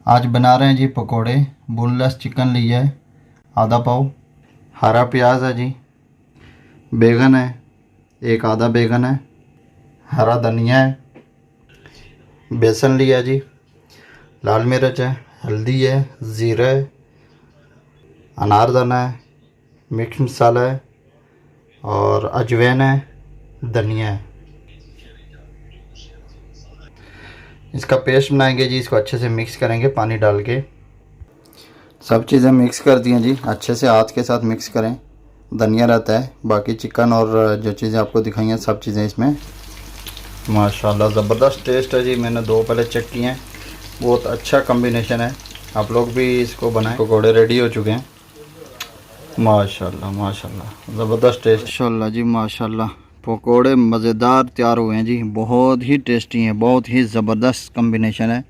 आज बना रहे हैं जी पकोड़े। बोनलेस चिकन लिया है आधा पाव, हरा प्याज है जी, बैगन है एक आधा बैगन है, हरा धनिया है, बेसन लिया जी, लाल मिर्च है, हल्दी है, ज़ीरा है, अनारदाना है, मिक्स मसाला है और अजवाइन है, धनिया है। इसका पेस्ट बनाएंगे जी। इसको अच्छे से मिक्स करेंगे पानी डाल के। सब चीज़ें मिक्स कर दी हैं जी। अच्छे से हाथ के साथ मिक्स करें। धनिया रहता है, बाकी चिकन और जो चीज़ें आपको दिखाई हैं सब चीज़ें इसमें। माशाल्लाह ज़बरदस्त टेस्ट है जी। मैंने दो पहले चेक किए हैं, बहुत अच्छा कॉम्बिनेशन है। आप लोग भी इसको बनाएं। पकौड़े रेडी हो चुके हैं। माशाल्लाह माशाल्लाह ज़बरदस्त टेस्ट। माशाल्लाह जी माशाल्लाह, पकौड़े मज़ेदार तैयार हुए हैं जी। बहुत ही टेस्टी हैं, बहुत ही ज़बरदस्त कॉम्बिनेशन है।